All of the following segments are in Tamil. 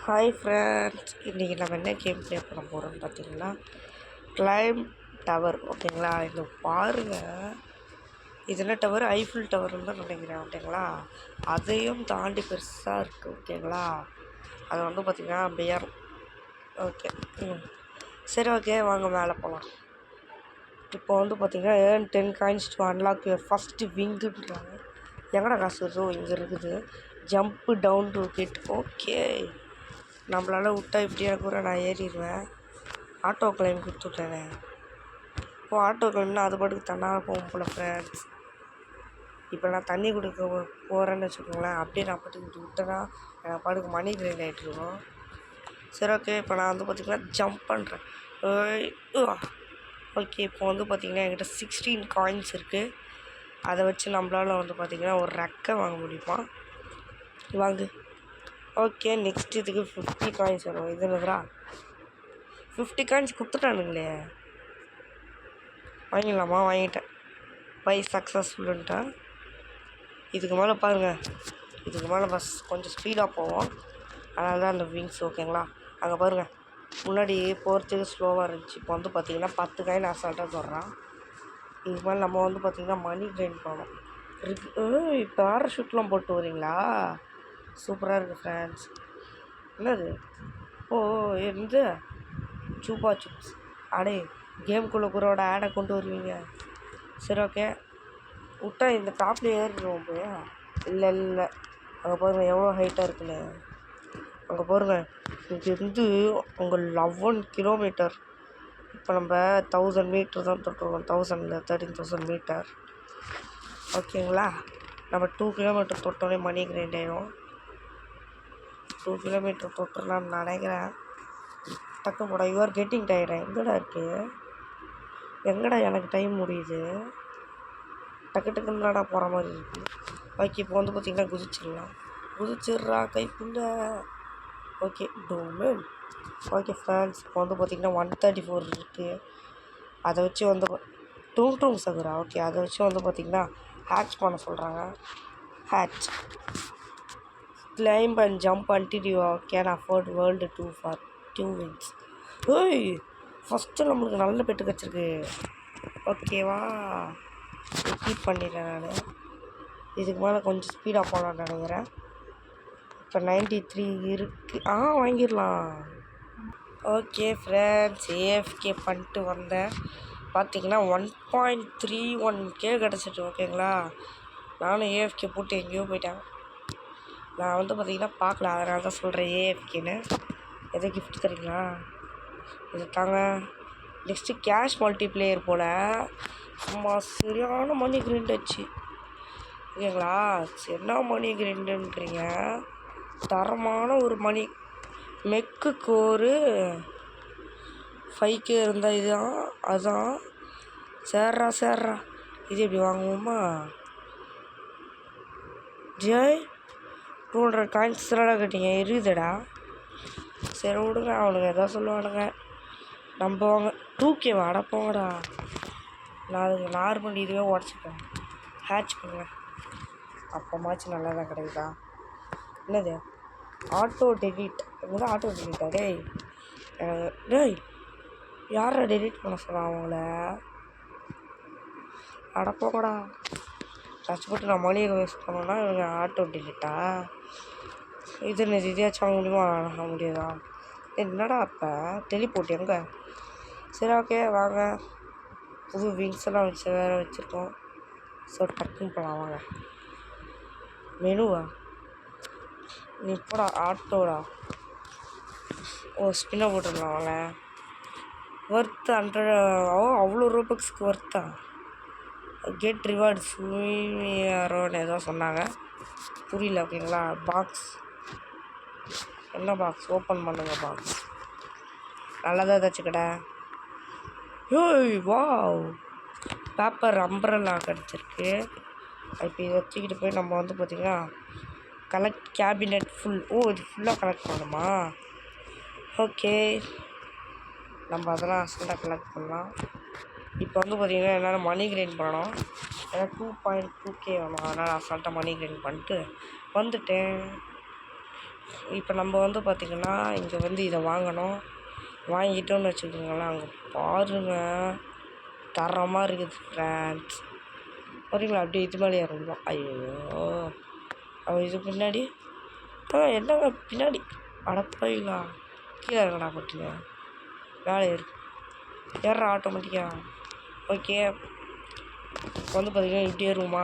ஹாய் ஃப்ரெண்ட்ஸ், இன்றைக்கி நம்ம என்ன கேம் ப்ளே பண்ண போகிறோம்னு பார்த்தீங்கன்னா கிளைம் டவர். ஓகேங்களா, இது பாருங்கள். இது என்ன டவர்? ஐஃபில் டவர்னு தான் நினைக்கிறேன். ஓகேங்களா, அதையும் தாண்டி பெருசாக இருக்குது. ஓகேங்களா, அது வந்து பார்த்திங்கன்னா பியர். ஓகே, சரி, ஓகே, வாங்க மேலே போகலாம். இப்போ வந்து பார்த்திங்கன்னா earn 10 coins to unlock your first விங்குன்றாங்க. எங்கடா காசு வருதோ இங்கே இருக்குது. Jump down to kid. Okay, நம்மளால் விட்டா இப்படியா கூட நான் ஏறிடுவேன். Auto claim கொடுத்துட்டேனே. இப்போ ஆட்டோ கிளைம்னா அது பாட்டுக்கு தன்னால் போகும் போல் ஃப்ரெண்ட்ஸ். இப்போ நான் தண்ணி கொடுக்க போகிறேன்னு வச்சுக்கோங்களேன். அப்படியே நான் பாட்டுக்கு விட்டேன்னா எனக்கு பாட்டுக்கு மணி கிரைண்ட் ஆகிட்டுருக்கோம். சரி, ஓகே, இப்போ நான் வந்து பார்த்திங்கன்னா ஜம்ப் பண்ணுறேன். ஓகே, இப்போ வந்து பார்த்திங்கன்னா என்கிட்ட 16 coins இருக்குது. அதை வச்சு நம்மளால் வந்து பார்த்திங்கன்னா ஒரு ரெக்கை வாங்க முடியுமா? வாங்கு. ஓகே, நெக்ஸ்ட் இதுக்கு 50 coins வரும். இது என்னதுரா? 50 coins கொடுத்துட்டானுங்களே. வாங்கிடலாமா? வாங்கிட்டேன். பை சக்ஸஸ்ஃபுல்லுன்ட்டா. இதுக்கு மேலே பாருங்கள், இதுக்கு மேலே பஸ் கொஞ்சம் ஸ்பீடாக போவோம். அதனால தான் அந்த விங்ஸ். ஓகேங்களா, அங்கே பாருங்கள், முன்னாடி போகிறதுக்கு ஸ்லோவாக இருந்துச்சு. இப்போ வந்து பார்த்திங்கன்னா 10 coin அசால்ட்டாக சொல்கிறான். இதுக்கு மேலே நம்ம வந்து பார்த்திங்கன்னா மணி கிரைண்ட் பண்ணணும். பேராஷூட்லாம் போட்டு வரீங்களா? சூப்பராக இருக்குது ஃப்ரெண்ட்ஸ். என்னது? ஓ, இருந்து சூப்பா சூப்ஸ். அடே, கேம்குள்ளே கூறோட ஆடை கொண்டு வருவீங்க. சரி, ஓகே, விட்டா இந்த டாப்லேயே ஏறிடுவோம் போய். இல்லை, அங்கே பாருங்கள் எவ்வளோ ஹைட்டாக இருக்குன்னு. அங்கே பாருங்கள், இங்கேருந்து உங்கள் 11 கிலோமீட்டர். இப்போ நம்ம 1000 மீட்டர் தான் தொட்டுருக்கோம். 13,000 மீட்டர். ஓகேங்களா, நம்ம 2 கிலோமீட்டர் தொட்டோன்னே மணி கிரைண்ட் ஆகிடும். 2 கிலோமீட்டர் தொட்டுலான்னு நினைக்கிறேன். டக்கு போட. யூஆர் கெட்டிங் டயர்டா? எங்கடா இருக்குது? எங்கடா எனக்கு டைம் முடியுது? டக்கு டக்குன்னு போகிற மாதிரி இருக்குது. ஓகே, இப்போ வந்து பார்த்திங்கன்னா குதிச்சிட்றா கைக்குள்ள. ஓகே, டூமேன். ஓகே ஃப்ரெண்ட்ஸ், இப்போ வந்து பார்த்திங்கன்னா 134 இருக்குது. அதை வச்சு வந்து டூம் சகுரா. ஓகே, அதை வச்சு வந்து பார்த்திங்கன்னா ஹேட்ச் பண்ண சொல்கிறாங்க. Hatch climb and jump until you can afford world 2 for 2 wins. ஓய், ஃபஸ்ட்டு நம்மளுக்கு நல்ல பெட்டு கிடச்சிருக்கு. ஓகேவா, கீப் பண்ணிடுறேன் நான். இதுக்கு மேலே கொஞ்சம் ஸ்பீடாக போகலான்னு நினைக்கிறேன். இப்போ 93 இருக்குது. வாங்கிடலாம். ஓகே ஃப்ரெண்ட்ஸ், ஏஎஃப்கே பண்ணிட்டு வந்தேன். பார்த்திங்கன்னா 1.31K கிடச்சிட்டு. ஓகேங்களா, நானும் ஏஎஃப்கே போட்டு எங்கேயோ போயிட்டேன். நான் வந்து பார்த்திங்கன்னா பார்க்கல, அதனால தான் சொல்கிறேன் ஏஎஃப்கேன்னு. எதோ கிஃப்ட் தரீங்களா? இது தாங்க. நெக்ஸ்ட்டு கேஷ் மல்டிப்ளேயர் போல். அம்மா, சரியான மணி கிரைண்ட் ஆச்சு. ஓகேங்களா, என்ன மணி கிரைண்டுன்றீங்க? தரமான ஒரு மணி. மெக்குக்கு ஒரு 5K இருந்தால் இதுதான். அதுதான். சேர்றா. இது எப்படி வாங்குவோமா? ஜெய் 200 coins கட்டிங்க இருக்குதுடா. சரி விடுங்க, அவனுங்க எதாவது சொல்லுவானுங்க. நம்ம வாங்க 2K வாடா போங்கடா. நான் அதுக்கு நார்மல் இதுவே உடச்சிப்பேன். ஹேட்ச் பண்ணுங்க, அப்போமாச்சும் நல்லா தான் கிடைக்குதா? என்னது? Auto delete. என்னது ஆட்டோ டெலிட்டா? டேய் யாரை டெலிட் பண்ண சொல்கிறான் அவங்கள? அடப்போங்கடா. கஷ்டப்பட்டு நான் மணியை வேஸ்ட் பண்ணோன்னா இவங்க ஆட்டோ டெலிட்டா? இது இதையாச்சும் வாங்க முடியுமா? வாங்க முடியாதா? என்னடா அப்போ டெலிபோர்ட் எங்கே? சரி, ஓகே, வாங்க. புது விங்ஸ் எல்லாம் வச்சு வேறு வச்சுருக்கோம். ஸோ டக்குன்னு போகலாம் வாங்க. மெனுவா? நீ போடா ஆட்டோடா. ஸ்பின்னை போட்டுடலாம் வாங்க. ஒர்த்து 100. அவ்வளோ ரூபக்ஸ்க்கு ஒர்த்தா? கெட் ரிவார்ட்ஸ் யாரோன்னு ஏதோ சொன்னாங்க, புரியல. ஓகேங்களா, பாக்ஸ். என்ன பாக்ஸ்? ஓப்பன் பண்ணுங்க பாக்ஸ். நல்லதாக ஏதாச்சும் கடை. ஏய் வாவ், பேப்பர் அம்பரல்லா கிடச்சிருக்கு. இப்போ இதை வச்சுக்கிட்டு போய் நம்ம வந்து பார்த்திங்கன்னா கலெக்ட் கேபினெட் ஃபுல். இது ஃபுல்லாக கலெக்ட் பண்ணணுமா? ஓகே, நம்ம அதெல்லாம் அசல்ட்டாக கலெக்ட் பண்ணலாம். இப்போ வந்து பார்த்திங்கன்னா என்னால் மணி கிரைண்ட் பண்ணணும். ஏன்னா 2.2K வேணும். அதனால் அசால்ட்டாக மணி கிரைண்ட் பண்ணிட்டு வந்துட்டேன். இப்போ நம்ம வந்து பார்த்திங்கன்னா இங்கே வந்து இதை வாங்கணும். வாங்கிட்டோன்னு வச்சுக்கோங்களேன், அங்கே பாருங்கள் தரமாக இருக்குது ஃப்ரெண்ட்ஸ். வரீங்களா? அப்படியே இது மேலே ஏறணும். ஐயோ அவன் இது பின்னாடி என்னங்க பின்னாடி அடப்பாயிங்களா? கீழே இருக்கடா பட்டிங்க வேலை இருக்கு ஏற ஆட்டோமேட்டிக்காக. ஓகே வந்து பார்த்திங்கன்னா இப்படி ஏறுமா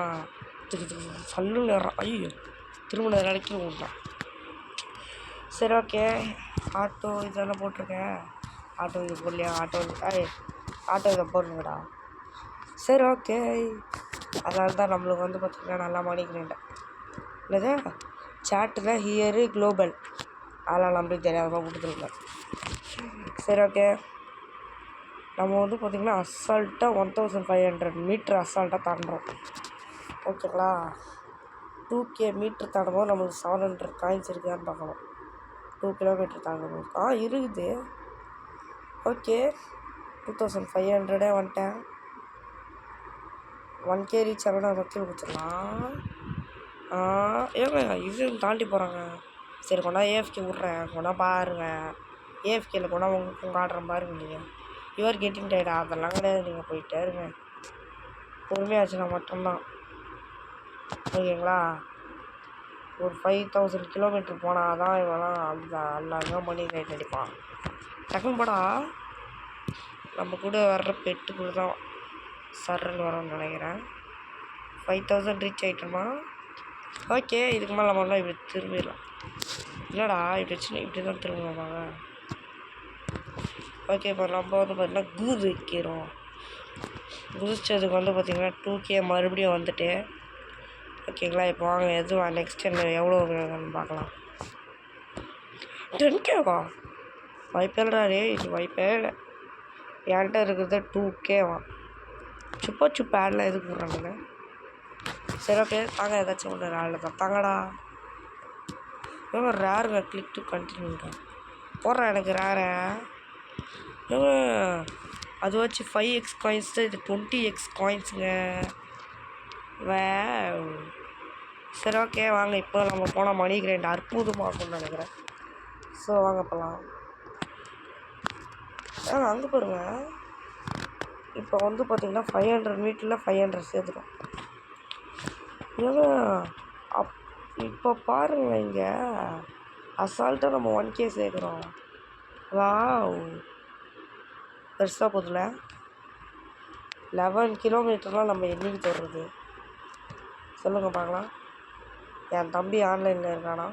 சல்லு ஏறான். ஐயோ திரும்ப நிலைக்கு விட்டான். சரி ஓகே ஆட்டோ இதெல்லாம் போட்டிருக்கேன். ஆட்டோ இது போடலையா? ஆட்டோ இதை போடுங்கடா. சரி ஓகே அதனால தான் நம்மளுக்கு வந்து பார்த்திங்கன்னா நல்லா மணிக்கிறேன். இல்லைதா சாட்டில் ஹியரு குளோபல் அதெல்லாம் நம்மளுக்கு தெரியாதமாக கொடுத்துருக்கேன். சரி ஓகே நம்ம வந்து பார்த்திங்கன்னா அசால்ட்டாக 1500 மீட்ரு அசால்ட்டாக தாண்டுறோம். ஓகேங்களா? 2K மீட்ரு தாண்டும்போது நம்மளுக்கு 700 காயின்ஸ் இருக்குதான்னு பார்க்கணும். 2 கிலோமீட்டர் தாண்டும்போது இருக்குது. ஓகே 2500 வந்துட்டேன். 1K ரீச் ஆகணும் வக்கீல் கொடுத்துடலாம். ஏங்க இது தாண்டி போகிறாங்க. சரி கொண்டா ஏஎஃப்கே விட்றேன். கொண்டா பாருங்க ஏஎஃப்கேல கொண்டா உங்களுக்கு ஆடுற பாருங்க. நீங்கள் யுவர் கெட்டிங் டயர்டா? அதெல்லாம் கிடையாது. நீங்கள் போயிட்டே இருங்க. பொறுமையாச்சுன்னா மட்டும்தான். ஓகேங்களா? ஒரு 5000 கிலோமீட்டர் போனால் தான் இவெல்லாம் எல்லாமே பண்ணி ரைட் அடிப்பான். டக்குன்னு போடா. நம்ம கூட வர்ற பெட்டு கூட தான் சர்ன்னு வரோம்னு நினைக்கிறேன். 5000 ரீச் ஆகிட்டோமா? ஓகே இதுக்கு மேலே நம்மளாம் இப்படி திரும்பிடலாம். இல்லைடா இப்படி வச்சு இப்படி தான் திரும்புவாங்க. ஓகே இப்போ நம்ம வந்து பார்த்திங்கன்னா குதிக்கிறோம். குதிச்சதுக்கு வந்து பார்த்திங்கன்னா 2K மறுபடியும் வந்துட்டு. ஓகேங்களா? இப்போ வாங்க எதுவும் நெக்ஸ்ட் என்ன எவ்வளோ பார்க்கலாம். 10Kவா? வாய்ப்பே இல்லைடா ரே. இது வாய்ப்பே இல்லை. என்கிட்ட இருக்கிறது 2Kவா? சுப்பா ஆடில் எதுக்கு போடுறாங்க? சரி ஓகே தாங்க ஏதாச்சும் ஒன்று ஆடில் தான் தாங்கடா. ரேருங்க கிளிக் டு கண்டினியூங்க போடுறேன். எனக்கு ரேரை அது வச்சு 5x காயின்ஸ் தான். இது 20x காயின்ஸுங்க. சரி ஓகே வாங்க இப்போ நம்ம போனால் மணி கிரைண்ட் அற்புதமாகும்னு நினைக்கிறேன். ஸோ வாங்க போகலாம். அங்கே பாருங்க இப்போ வந்து பார்த்திங்கன்னா 500 மீட்டரில் 500 சேர்த்துடும். ஏன்னா இப்போ பாருங்கள் இங்கே அசால்ட்டாக நம்ம 1K சேர்க்குறோம். பெருசாக போதில்ல. 11 கிலோமீட்டர்லாம் நம்ம என்னைக்கு தர்றது சொல்லுங்கள் பார்க்கலாம். என் தம்பி ஆன்லைனில் இருக்கானா?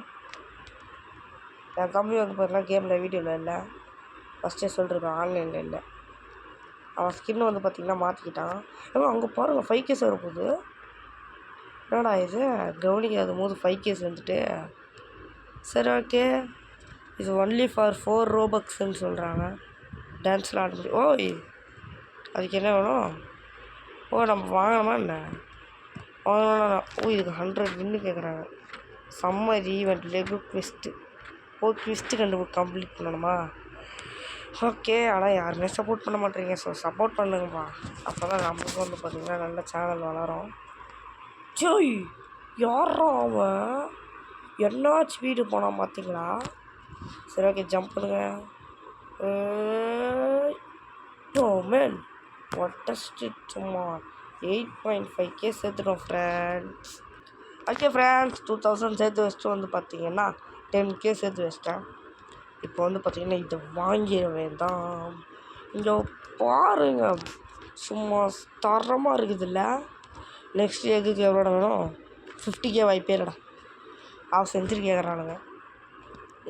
என் தம்பி வந்து பார்த்தீங்கன்னா கேமில் வீடியோவில் இல்லை. ஃபஸ்ட்டே சொல்லிருக்கான் ஆன்லைனில் இல்லை. அவன் ஸ்கின் வந்து பார்த்திங்கன்னா மாற்றிக்கிட்டான். ஏன்னா அங்கே பாருங்கள் 5K சேர போகுது. என்னடா இது கவனிக்காத போது 5K வந்துட்டு. சரி ஓகே இது ஒன்லி ஃபார் 4 ரோபக்ஸ்ன்னு சொல்கிறாங்க. டான்ஸில் ஆட முடியும். ஓய் அதுக்கு என்ன வேணும்? நம்ம வாங்கணுமா என்ன? வாங்கணும்னா இதுக்கு 100 வின்னு கேட்குறாங்க. Summer event league quest. Quest complete பண்ணணுமா? ஓகே ஆனால் யாருமே சப்போர்ட் பண்ண மாட்டேறீங்க. ஸோ சப்போர்ட் பண்ணுங்கப்பா. அப்போ தான் நம்மளுக்கு வந்து பார்த்திங்கன்னா நல்ல சேனல் வளரும். ஜோய் யாரா அவன் என்ன ஸ்பீடு போனான் பார்த்தீங்களா? சரி ஓகே ஜம்ப் பண்ணுங்க. மேன் ஒட்டஸ்ட்டு சும்மா 8.5K சேர்த்துட்டோம் ஃப்ரெண்ட்ஸ். ஓகே ஃப்ரெண்ட்ஸ் 2000 சேர்த்து வச்சுட்டு வந்து பார்த்திங்கன்னா 10K சேர்த்து வச்சிட்டேன். இப்போ வந்து பார்த்திங்கன்னா இதை வாங்கிட வேண்டாம். இங்கே பாருங்க சும்மா தரமாக இருக்குதுல்ல. நெக்ஸ்ட் எதுக்கு எவ்வளோ வேணும்? 50K வாய்ப்பே இல்லைடா. ஆஃப் செஞ்சுரி கேட்குறானுங்க.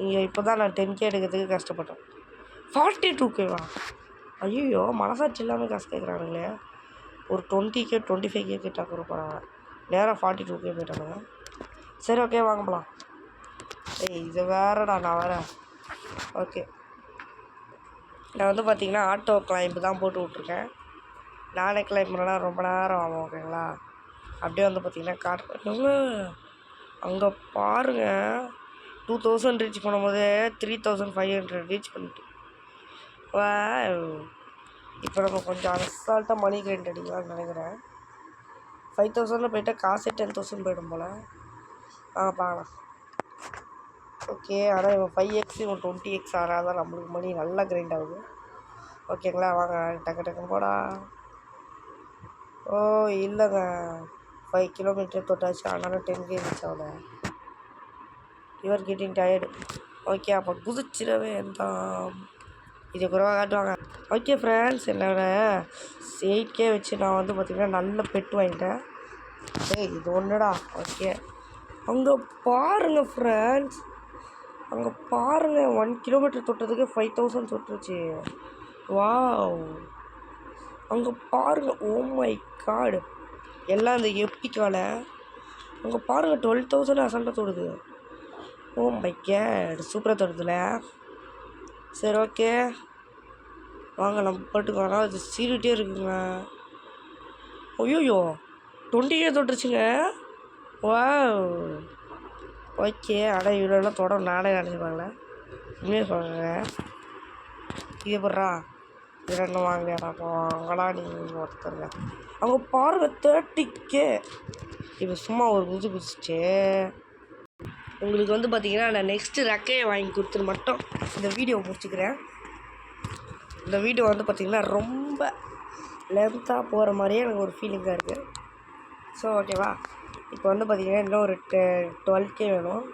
இங்கே இப்போ தான் நான் 10K எடுக்கிறதுக்கு கஷ்டப்பட்டேன். 42Kவா? ஐயோ மனசாட்சி இல்லாமல் காசு கேட்குறானுங்களே. ஒரு 20K 25K கிட்ட கொடுப்பாங்க. நேராக 42K போயிட்டானுங்க. சரி ஓகே வாங்க போகலாம். இது வேறடா நான் வரேன். ஓகே நான் வந்து பார்த்திங்கன்னா ஆட்டோ கிளைம்பு தான் போட்டு விட்ருக்கேன். நானே கிளைம் பண்ணனா ரொம்ப நேரம் ஆகும். ஓகேங்களா? அப்படியே வந்து பார்த்திங்கன்னா காட்டுறேன். அங்கே பாருங்கள் 2000 ரீச் பண்ணும்போது 3500 ரீச் பண்ணிட்டு இப்போ நம்ம கொஞ்சம் அசால்ட்டாக மணி கிரைண்ட் அடிக்கலாம்னு நினைக்கிறேன். 5000 போய்ட்டால் காசே 10,000 போய்டும் போல். பார்க்கலாம். ஓகே. ஆனால் இவன் 5x இவன் 20x ஆனால் தான் நம்மளுக்கு மணி நல்லா கிரைண்ட் ஆகுது. ஓகேங்களா, வாங்க டக்கு டக்குன்னு போடா. ஓ இல்லைங்க, 5 கிலோமீட்டர் தொட்டாச்சு, ஆனாலும் 10K ரீச் ஆகல. Your getting tired. ஓகே, அப்போ குதிச்சிடவே தான் இது குறைவாக காட்டுவாங்க. ஓகே ஃப்ரெண்ட்ஸ், என்னோட 8K வச்சு நான் வந்து பார்த்திங்கன்னா நல்ல பெட் வாங்கிட்டேன். இது ஒன்றுடா. ஓகே, அங்கே பாருங்கள் ஃப்ரெண்ட்ஸ், அங்கே பாருங்கள் 1 கிலோமீட்டர் தொட்டதுக்கு 5000 தொட்டுருச்சு. வாவ், அங்கே பாருங்கள். ஓ மை காடு, எல்லாம் இந்த எப்பிக்கால. அங்கே பாருங்கள் 12,000 அசல்ட்டாக தொடுது. ஓ மை கேட், சூப்பராக தொடுதுல. சரி ஓகே, வாங்க நம்ம பாட்டுக்கு வரோம். அது சீரிட்டே இருக்குங்க. ஐயோயோ 20K தொட்டுருச்சுங்க. வா ஓகே. ஆனால் இவ்வளோலாம் தொடரும் நானே நினச்சிப்பாங்களே, உண்மையாக சொல்கிறேன். இது போடுறா, இது ரெண்டும் வாங்கலையாடா வாங்கலாம் நீங்கள் ஒருத்தருங்க. அவங்க பாருங்கள் 30K. இப்போ சும்மா ஒரு குதிச்சிச்சு. உங்களுக்கு வந்து பார்த்திங்கன்னா நான் நெக்ஸ்ட்டு ரெக்கையை வாங்கி கொடுத்துட்டு மட்டும் இந்த வீடியோ முடிச்சுக்கிறேன். இந்த வீடியோ வந்து பார்த்திங்கன்னா ரொம்ப லென்த்தாக போகிற மாதிரியே எனக்கு ஒரு ஃபீலிங்காக இருக்குது. ஸோ ஓகேவா, இப்போ வந்து பார்த்திங்கன்னா இன்னும் ஒரு 12K வேணும்.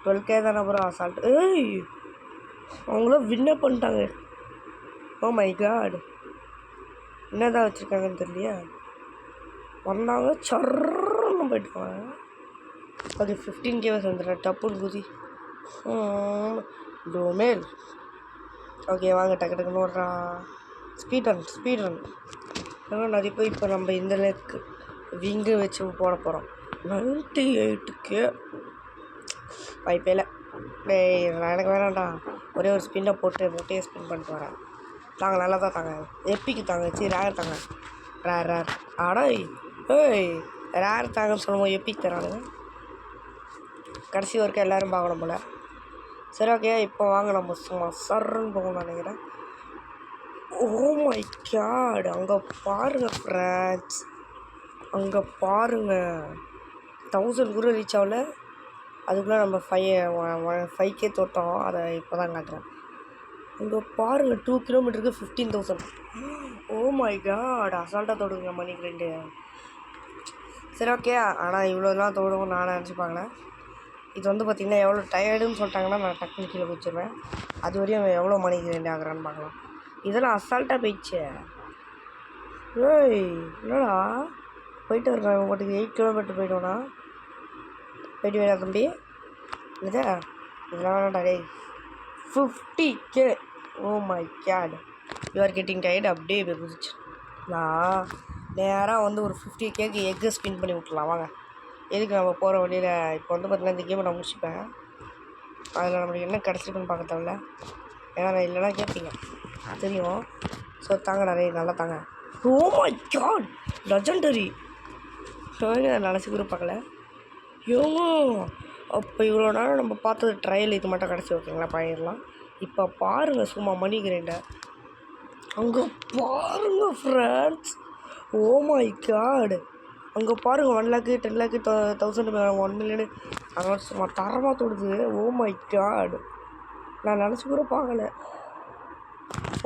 12K தானே அப்புறம் அசால்ட்டு. அவங்களும் வின்னர் பண்ணிட்டாங்க. ஓ மை காட், என்ன தான் வச்சுருக்காங்கன்னு தெரியலையா. வந்தாங்க சர்ன்னு போயிட்டுருக்காங்க. ஓகே 15K வந்துடுறேன் டப்புன்னு குதி. டோமேல். ஓகே வாங்க டக்கு டக்குன்னு ஓடுறான். Speed run. நிறைய பேர் இப்போ நம்ம இந்த லேக்கு விங்கு வச்சு போட போகிறோம். 98K வாய்ப்பே இல்லை. எனக்கு வேணாண்டா, ஒரே ஒரு ஸ்பின்னை போட்டு முட்டையை ஸ்பின் பண்ணிட்டு வரேன். தாங்க நல்லா தான் தாங்க, எப்பிக்கு தாங்க, சரி ரேர் தாங்க, ரேர். ஆடா ரேர் தாங்கன்னு சொல்லும்போது எப்பிக் தரானுங்க. கடைசி வரைக்கும் எல்லோரும் பார்க்கணும் போல். சரி ஓகே, இப்போ வாங்க நம்ம சும்மா சர்ன்னு போகணும்னு நினைக்கிறேன். ஓ மை காட், அங்கே பாருங்கள் ஃப்ரெண்ட்ஸ், அங்கே பாருங்கள் 1000 கூட ரீச் ஆகல. அதுக்குள்ளே நம்ம 5K தொட்டோம். அதை இப்போ தான் காட்டுறேன். அங்கே பாருங்கள் 2 கிலோமீட்டருக்கு 15,000. ஓ மை காட், அசால்ட்டாக தொடுங்க மணி 2. சரி ஓகே, ஆனால் இவ்வளோலாம் தொடுவோம் நான் நினச்சிப்பாங்களே. இது வந்து பார்த்திங்கன்னா எவ்வளோ டயர்டுன்னு சொல்லிட்டாங்கன்னா நான் டக்குனு கீழே குதிச்சிடுவேன். அது வரையும் எவ்வளோ மணிக்கு 2 ஆகுறான்னு பார்க்கலாம். இதெல்லாம் அசால்ட்டாக போயிடுச்சு. என்னடா போயிட்டு இருக்கான் இவன் பாட்டுக்கு 8 கிலோமீட்டர் போய்ட்டோன்னா. போயிட்டு வேணா தம்பி, இதெல்லாம் வேணாண்டா டே. 50K. Oh my god, you are getting tired. அப்படியே போய் குதிச்சு நான் நேராக வந்து ஒரு 50Kக்கு எக்கு ஸ்பின் பண்ணி விட்ருலாம். வாங்க, எதுக்கு நம்ம போகிற வழியில். இப்போ வந்து பார்த்தீங்கன்னா இந்த கேமை நான் முடிச்சுப்பேன். அதில் நம்மளுக்கு என்ன கிடச்சிருக்குன்னு பார்க்க தேவையில்ல, ஏன்னா நான் இல்லைனா கேட்பீங்க தெரியும். ஸோ தாங்க நிறைய நல்லா தாங்க. Oh my god, legendary. நினச்சி கூட பார்க்கல. அப்போ இவ்வளோ நேரம் நம்ம பார்த்தது ட்ரையல், இது மட்டும் கிடச்சி ஓகேங்களா, பழையலாம். இப்போ பாருங்கள் சும்மா மணி கிரைண்டர். அங்கே பாருங்கள் ஃப்ரெண்ட்ஸ், ஓ மை காட், அங்கே பாருங்கள் 1 லேக்கு 10 லேக்கு 1000 1 மில்லியனு. அதனால் சும்மா தரமாக தொடுது. ஓ மை காட், நான் நினச்சி கூட பார்க்கல.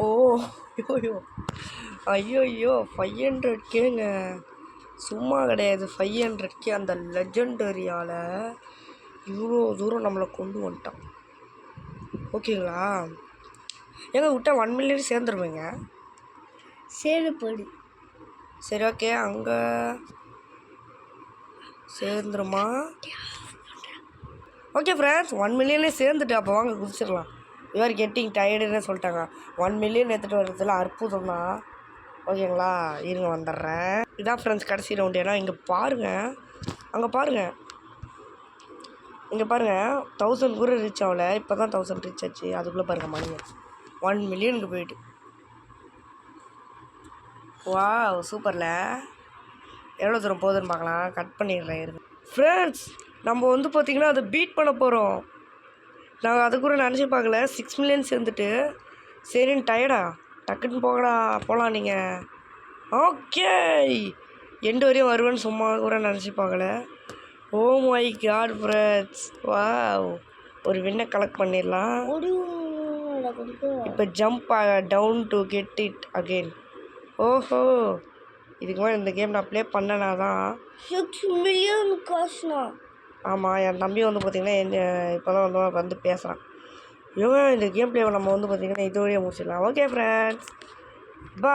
ஓ ஐயோ 500Kங்க, சும்மா கிடையாது. 500K அந்த லெஜெண்டரியால் இவ்வளோ தூரம் நம்மளை கொண்டு வந்துட்டான். ஓகேங்களா, எங்கே விட்டா 1 மில்லியன் சேர்ந்துருவீங்க. சரி போயிடு. சரி ஓகே, அங்கே சேர்ந்துருமா? ஓகே ஃப்ரெண்ட்ஸ், 1 மில்லியனே சேர்ந்துட்டு அப்போ வாங்க குதிச்சிடலாம். யூஆர் கெட்டிங் டயர்டுன்னு சொல்லிட்டாங்க. 1 மில்லியன் எடுத்துகிட்டு வர்றதுல அற்புதம் தான். ஓகேங்களா, இருங்க வந்துடுறேன். இதான் ஃப்ரெண்ட்ஸ் கடைசி ரவுண்டு. ஏன்னா இங்கே பாருங்கள், அங்கே பாருங்கள், இங்கே பாருங்கள் 1000 கூட ரீச் ஆகலை. இப்போ தான் 1000 ரீச் ஆச்சு. அதுக்குள்ளே பாருங்கள் மணி 1 மில்லியனுக்கு போயிட்டு. வா சூப்பரில். எவ்வளோ தூரம் போகுதுன்னு பார்க்கலாம். கட் பண்ணிடுறேன் இருங்க ஃப்ரெண்ட்ஸ். நம்ம வந்து பார்த்திங்கன்னா அதை பீட் பண்ண போகிறோம். நாங்கள் அது கூட நினச்சி பார்க்கல. 6 மில்லியன் சேர்ந்துட்டு சரின்னு டயர்டா டக்குன்னு போகலாம் நீங்கள். ஓகே, எண்டு வரையும் வருவேன்னு சும்மா கூட நினச்சி பார்க்கல. Oh my god friends, wow ஒரு வின்னை கலெக்ட் பண்ணிடலாம். இப்போ jump down to get it again. ஓஹோ, இதுக்கு மேலே இந்த கேம் நான் ப்ளே பண்ணனா தான். 6 மில்லியன் காசுனா. ஆமாம், என் தம்பி வந்து பார்த்திங்கன்னா இப்போ தான் வந்து பேசுகிறான். இவங்க இந்த கேம் ப்ளேவை நம்ம வந்து பார்த்திங்கன்னா இதோடய முடிச்சிடலாம். ஓகே ஃப்ரெண்ட்ஸ், பா.